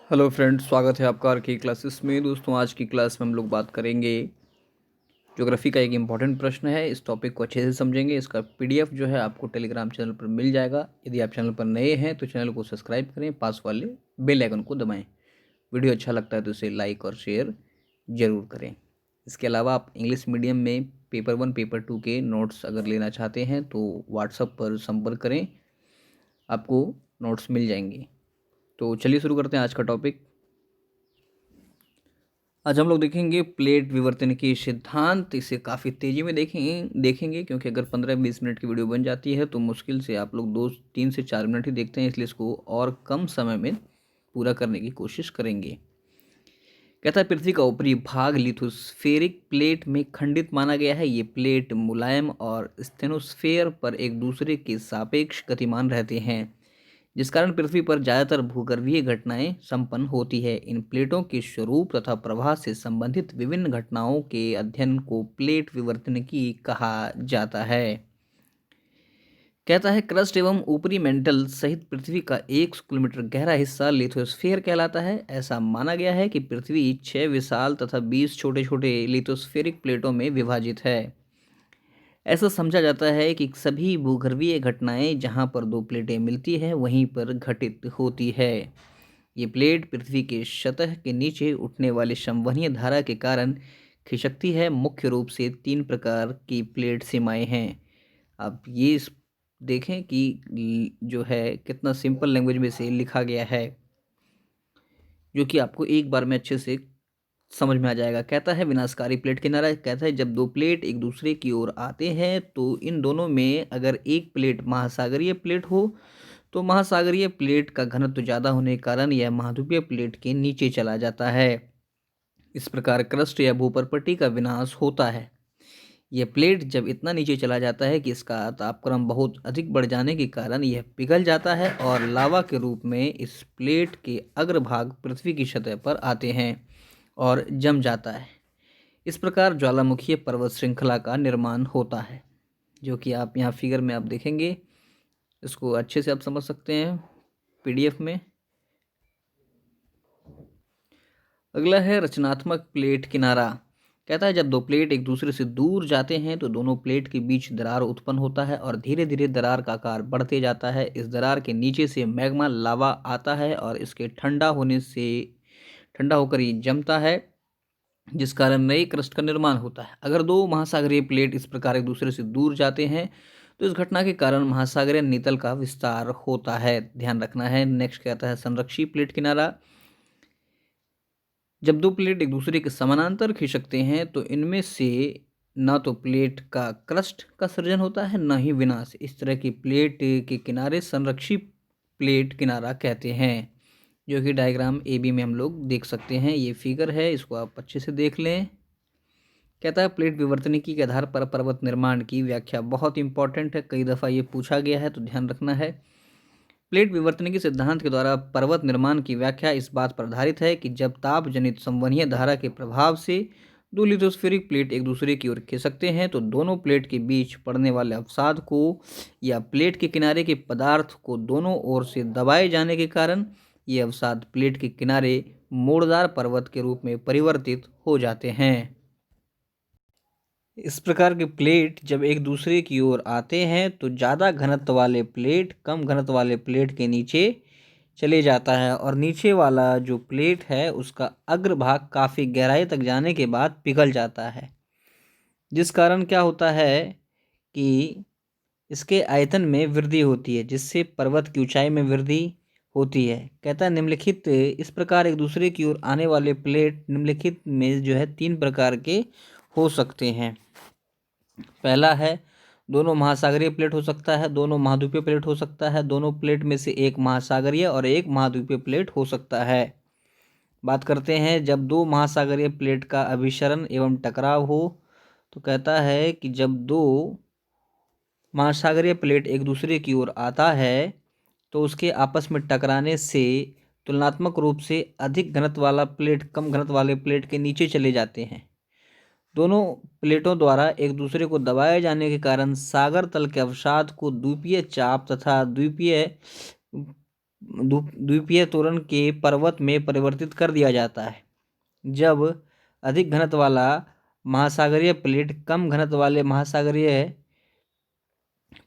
Hello friends, स्वागत है आपका आर की क्लासेस में। दोस्तों, आज की क्लास में हम लोग बात करेंगे ज्योग्राफी का एक इम्पॉर्टेंट प्रश्न है। इस टॉपिक को अच्छे से समझेंगे। इसका पीडीएफ जो है आपको टेलीग्राम चैनल पर मिल जाएगा। यदि आप चैनल पर नए हैं तो चैनल को सब्सक्राइब करें, पास वाले बेल आइकन को दबाएं। वीडियो अच्छा लगता है तो इसे लाइक और शेयर ज़रूर करें। इसके अलावा आप इंग्लिश मीडियम में पेपर 1 पेपर 2 के नोट्स अगर लेना चाहते हैं तो व्हाट्सएप पर संपर्क करें, आपको नोट्स मिल जाएंगे। तो चलिए शुरू करते हैं आज का टॉपिक। आज हम लोग देखेंगे प्लेट विवर्तन के सिद्धांत। इसे काफ़ी तेज़ी में देखेंगे क्योंकि अगर 15-20 मिनट की वीडियो बन जाती है तो मुश्किल से आप लोग 2-3 से 4 मिनट ही देखते हैं, इसलिए इसको और कम समय में पूरा करने की कोशिश करेंगे। कहता है पृथ्वी का ऊपरी भाग लिथोस्फेरिक प्लेट में खंडित माना गया है। ये प्लेट मुलायम और स्टेनोस्फेयर पर एक दूसरे के सापेक्ष गतिमान रहते हैं, जिस कारण पृथ्वी पर ज़्यादातर भूगर्भीय घटनाएं संपन्न होती है। इन प्लेटों के स्वरूप तथा प्रवाह से संबंधित विभिन्न घटनाओं के अध्ययन को प्लेट विवर्तनिकी कहा जाता है। कहता है क्रस्ट एवं ऊपरी मेंटल सहित पृथ्वी का 100 किलोमीटर गहरा हिस्सा लिथोस्फीयर कहलाता है। ऐसा माना गया है कि पृथ्वी 6 विशाल तथा 20 छोटे छोटे लिथोस्फेरिक प्लेटों में विभाजित है। ऐसा समझा जाता है कि सभी भूगर्भीय घटनाएं जहां पर दो प्लेटें मिलती हैं वहीं पर घटित होती है। ये प्लेट पृथ्वी के सतह के नीचे उठने वाले संवहनीय धारा के कारण खिसकती है। मुख्य रूप से 3 प्रकार की प्लेट सीमाएं हैं। आप ये देखें कि जो है कितना सिंपल लैंग्वेज में से लिखा गया है, जो कि आपको एक बार में अच्छे से समझ में आ जाएगा। कहता है विनाशकारी प्लेट किनारा। कहता है जब दो प्लेट एक दूसरे की ओर आते हैं तो इन दोनों में अगर एक प्लेट महासागरीय प्लेट हो तो महासागरीय प्लेट का घनत्व ज़्यादा होने के कारण यह महाद्वीपीय प्लेट के नीचे चला जाता है। इस प्रकार क्रस्ट या भूपर्पट्टी का विनाश होता है। यह प्लेट जब इतना नीचे चला जाता है कि इसका तापक्रम बहुत अधिक बढ़ जाने के कारण यह पिघल जाता है और लावा के रूप में इस प्लेट के अग्रभाग पृथ्वी की सतह पर आते हैं और जम जाता है। इस प्रकार ज्वालामुखीय पर्वत श्रृंखला का निर्माण होता है, जो कि आप यहाँ फिगर में आप देखेंगे। इसको अच्छे से आप समझ सकते हैं पीडीएफ में। अगला है रचनात्मक प्लेट किनारा। कहता है जब दो प्लेट एक दूसरे से दूर जाते हैं तो दोनों प्लेट के बीच दरार उत्पन्न होता है और धीरे धीरे दरार का आकार बढ़ते जाता है। इस दरार के नीचे से मैग्मा लावा आता है और इसके ठंडा होकर ये जमता है, जिस कारण नए क्रस्ट का निर्माण होता है। अगर दो महासागरीय प्लेट इस प्रकार एक दूसरे से दूर जाते हैं तो इस घटना के कारण महासागरीय नितल का विस्तार होता है। ध्यान रखना है। नेक्स्ट कहता है संरक्षी प्लेट किनारा। जब दो प्लेट एक दूसरे के समानांतर खिसकते हैं तो इनमें से न तो प्लेट का क्रस्ट का सृजन होता है न ही विनाश। इस तरह की प्लेट के किनारे संरक्षी प्लेट किनारा कहते हैं, जो कि डायग्राम ए बी में हम लोग देख सकते हैं। ये फिगर है, इसको आप अच्छे से देख लें। कहता है प्लेट विवर्तनिकी के आधार पर पर्वत निर्माण की व्याख्या बहुत इंपॉर्टेंट है। कई दफ़ा ये पूछा गया है तो ध्यान रखना है। प्लेट विवर्तनिकी सिद्धांत के द्वारा पर्वत निर्माण की व्याख्या इस बात पर आधारित है कि जब ताप जनित संवहनीय धारा के प्रभाव से दो लिथोस्फेरिक प्लेट एक दूसरे की ओर खिसकते हैं तो दोनों प्लेट के बीच पड़ने वाले अवसाद को या प्लेट के किनारे के पदार्थ को दोनों ओर से दबाए जाने के कारण ये अवसाद प्लेट के किनारे मोड़दार पर्वत के रूप में परिवर्तित हो जाते हैं। इस प्रकार के प्लेट जब एक दूसरे की ओर आते हैं तो ज़्यादा घनत्व वाले प्लेट कम घनत्व वाले प्लेट के नीचे चले जाता है और नीचे वाला जो प्लेट है उसका अग्रभाग काफ़ी गहराई तक जाने के बाद पिघल जाता है, जिस कारण क्या होता है कि इसके आयतन में वृद्धि होती है, जिससे पर्वत की ऊंचाई में वृद्धि होती है। कहता है निम्नलिखित इस प्रकार एक दूसरे की ओर आने वाले प्लेट निम्नलिखित में जो है 3 प्रकार के हो सकते हैं। पहला है दोनों महासागरीय प्लेट हो सकता है, दोनों महाद्वीपीय प्लेट हो सकता है, दोनों प्लेट में से एक महासागरीय और एक महाद्वीपीय प्लेट हो सकता है। बात करते हैं जब दो महासागरीय प्लेट का अभिसरण एवं टकराव हो, तो कहता है कि जब दो महासागरीय प्लेट एक दूसरे की ओर आता है तो उसके आपस में टकराने से तुलनात्मक रूप से अधिक घनत्व वाला प्लेट कम घनत्व वाले प्लेट के नीचे चले जाते हैं। दोनों प्लेटों द्वारा एक दूसरे को दबाए जाने के कारण सागर तल के अवसाद को द्वीपीय चाप तथा द्वीपीय द्वीपीय त्वरण के पर्वत में परिवर्तित कर दिया जाता है। जब अधिक घनत्व वाला महासागरीय प्लेट कम घनत्व वाले महासागरीय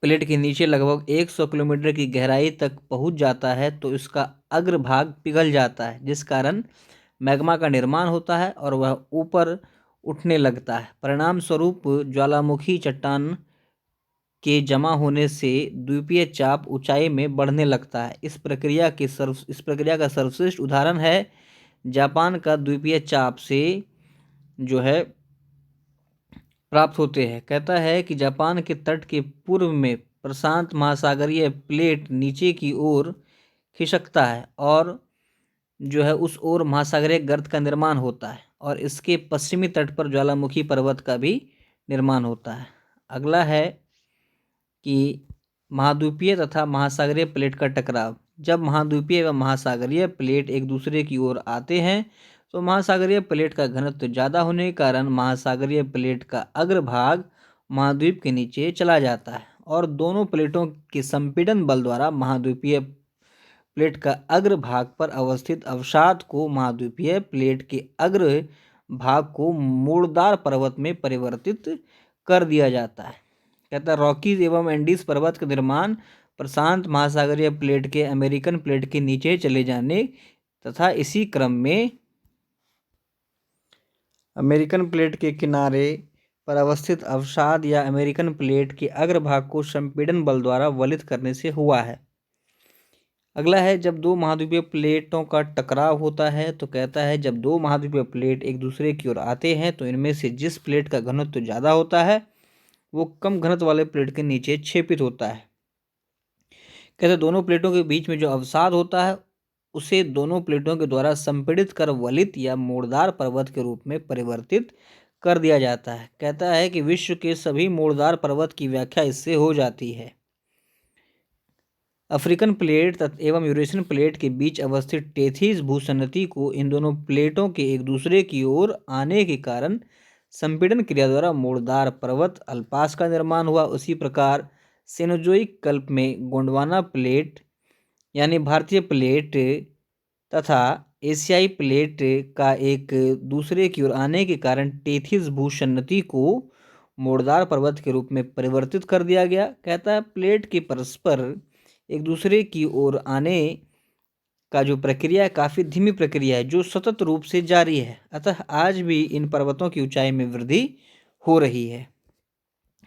प्लेट के नीचे लगभग 100 किलोमीटर की गहराई तक पहुंच जाता है तो इसका अग्रभाग पिघल जाता है, जिस कारण मैग्मा का निर्माण होता है और वह ऊपर उठने लगता है। परिणाम स्वरूप ज्वालामुखी चट्टान के जमा होने से द्वीपीय चाप ऊंचाई में बढ़ने लगता है। इस प्रक्रिया का सर्वश्रेष्ठ उदाहरण है जापान का द्वीपीय चाप से जो है प्राप्त होते हैं। कहता है कि जापान के तट के पूर्व में प्रशांत महासागरीय प्लेट नीचे की ओर खिसकता है और जो है उस ओर महासागरीय गर्त का निर्माण होता है और इसके पश्चिमी तट पर ज्वालामुखी पर्वत का भी निर्माण होता है। अगला है कि महाद्वीपीय तथा महासागरीय प्लेट का टकराव। जब महाद्वीपीय एवं महासागरीय प्लेट एक दूसरे की ओर आते हैं तो महासागरीय प्लेट का घनत्व ज़्यादा होने के कारण महासागरीय प्लेट का अग्रभाग महाद्वीप के नीचे चला जाता है और दोनों प्लेटों के संपीड़न बल द्वारा महाद्वीपीय प्लेट का अग्रभाग पर अवस्थित अवसाद को महाद्वीपीय प्लेट के अग्र भाग को मूड़दार पर्वत में परिवर्तित कर दिया जाता है। कहता है रॉकीज एवं एंडीज पर्वत का निर्माण प्रशांत महासागरीय प्लेट के अमेरिकन प्लेट के नीचे चले जाने तथा इसी क्रम में अमेरिकन प्लेट के किनारे पर अवस्थित अवसाद या अमेरिकन प्लेट के अग्रभाग को संपीड़न बल द्वारा वलित करने से हुआ है। अगला है जब दो महाद्वीपीय प्लेटों का टकराव होता है तो कहता है जब दो महाद्वीपीय प्लेट एक दूसरे की ओर आते हैं तो इनमें से जिस प्लेट का घनत्व ज़्यादा होता है वो कम घनत्व वाले प्लेट के नीचे क्षेपित होता है। कहते दोनों प्लेटों के बीच में जो अवसाद होता है उसे दोनों प्लेटों के द्वारा संपीड़ित कर वलित या मोड़दार पर्वत के रूप में परिवर्तित कर दिया जाता है। कहता है कि विश्व के सभी मोड़दार पर्वत की व्याख्या इससे हो जाती है। अफ्रीकन प्लेट एवं यूरेशियन प्लेट के बीच अवस्थित टेथीज भूसन्नति को इन दोनों प्लेटों के एक दूसरे की ओर आने के कारण संपीड़न क्रिया द्वारा मोड़दार पर्वत अल्पास का निर्माण हुआ। उसी प्रकार सेनोजोइक कल्प में गोंडवाना प्लेट यानी भारतीय प्लेट तथा एशियाई प्लेट का एक दूसरे की ओर आने के कारण टेथीज भूसन्नति को मोड़दार पर्वत के रूप में परिवर्तित कर दिया गया। कहता है प्लेट के परस्पर एक दूसरे की ओर आने का जो प्रक्रिया है काफ़ी धीमी प्रक्रिया है जो सतत रूप से जारी है, अतः आज भी इन पर्वतों की ऊंचाई में वृद्धि हो रही है।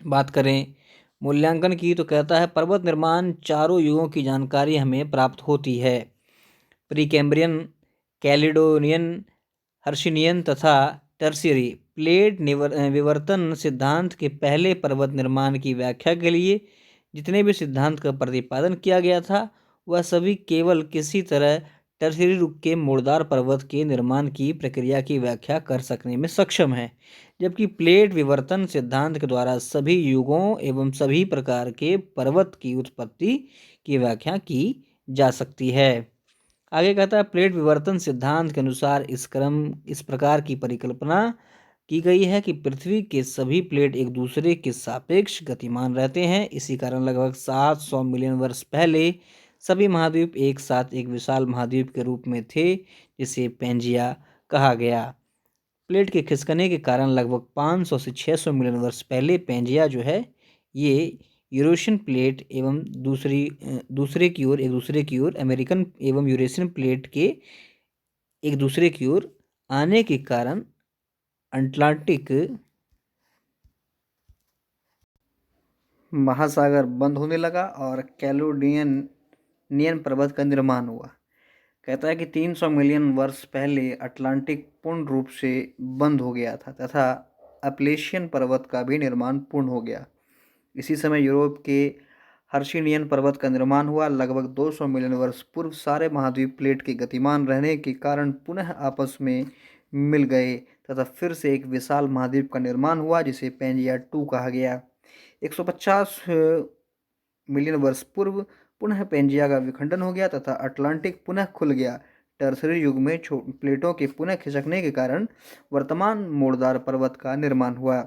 बात करें मूल्यांकन की तो कहता है पर्वत निर्माण चारों युगों की जानकारी हमें प्राप्त होती है। प्रीकैम्ब्रियन, कैलिडोनियन, हर्शिनियन तथा टर्शियरी प्लेट विवर्तन सिद्धांत के पहले पर्वत निर्माण की व्याख्या के लिए जितने भी सिद्धांत का प्रतिपादन किया गया था वह सभी केवल किसी तरह टर्शियरी युग के मोड़दार पर्वत के निर्माण की प्रक्रिया की व्याख्या कर सकने में सक्षम है, जबकि प्लेट विवर्तन सिद्धांत के द्वारा सभी युगों एवं सभी प्रकार के पर्वत की उत्पत्ति की व्याख्या की जा सकती है। आगे कहता है प्लेट विवर्तन सिद्धांत के अनुसार इस प्रकार की परिकल्पना की गई है कि पृथ्वी के सभी प्लेट एक दूसरे के सापेक्ष गतिमान रहते हैं। इसी कारण लगभग 700 मिलियन वर्ष पहले सभी महाद्वीप एक साथ एक विशाल महाद्वीप के रूप में थे जिसे पेंजिया कहा गया। प्लेट के खिसकने के कारण लगभग 500 से 600 मिलियन वर्ष पहले पेंजिया जो है ये यूरेशियन प्लेट एवं एक दूसरे की ओर अमेरिकन एवं यूरेशियन प्लेट के एक दूसरे की ओर आने के कारण अटलांटिक महासागर बंद होने लगा और कैलिडोनियन पर्वत का निर्माण हुआ। कहता है कि 300 मिलियन वर्ष पहले अटलांटिक पूर्ण रूप से बंद हो गया था तथा अपलेशियन पर्वत का भी निर्माण पूर्ण हो गया। इसी समय यूरोप के हर्शिनियन पर्वत का निर्माण हुआ। लगभग 200 मिलियन वर्ष पूर्व सारे महाद्वीप प्लेट के गतिमान रहने के कारण पुनः आपस में मिल गए तथा फिर से एक विशाल महाद्वीप का निर्माण हुआ जिसे पेंजिया 2 कहा गया। 150 मिलियन वर्ष पूर्व पुनः पेंजिया का विखंडन हो गया तथा अटलांटिक पुनः खुल गया। टर्शियरी युग में प्लेटों के पुनः खिसकने के कारण वर्तमान मोड़दार पर्वत का निर्माण हुआ।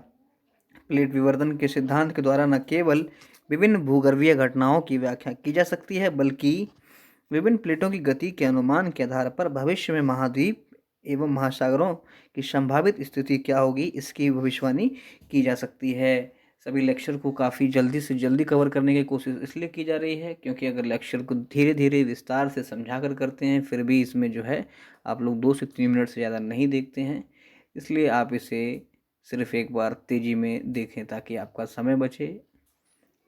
प्लेट विवर्तन के सिद्धांत के द्वारा न केवल विभिन्न भूगर्भीय घटनाओं की व्याख्या की जा सकती है बल्कि विभिन्न प्लेटों की गति के अनुमान के आधार पर भविष्य में महाद्वीप एवं महासागरों की संभावित स्थिति क्या होगी, इसकी भविष्यवाणी की जा सकती है। सभी लेक्चर को काफ़ी जल्दी से जल्दी कवर करने की कोशिश इसलिए की जा रही है क्योंकि अगर लेक्चर को धीरे धीरे विस्तार से समझा कर करते हैं फिर भी इसमें जो है आप लोग 2 से 3 मिनट से ज़्यादा नहीं देखते हैं, इसलिए आप इसे सिर्फ एक बार तेज़ी में देखें ताकि आपका समय बचे।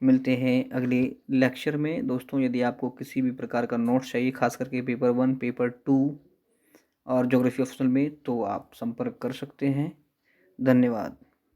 मिलते हैं अगले लेक्चर में दोस्तों। यदि आपको किसी भी प्रकार का नोट्स चाहिए खास करके पेपर 1, पेपर 2 और ज्योग्राफी ऑप्शनल में, तो आप संपर्क कर सकते हैं। धन्यवाद।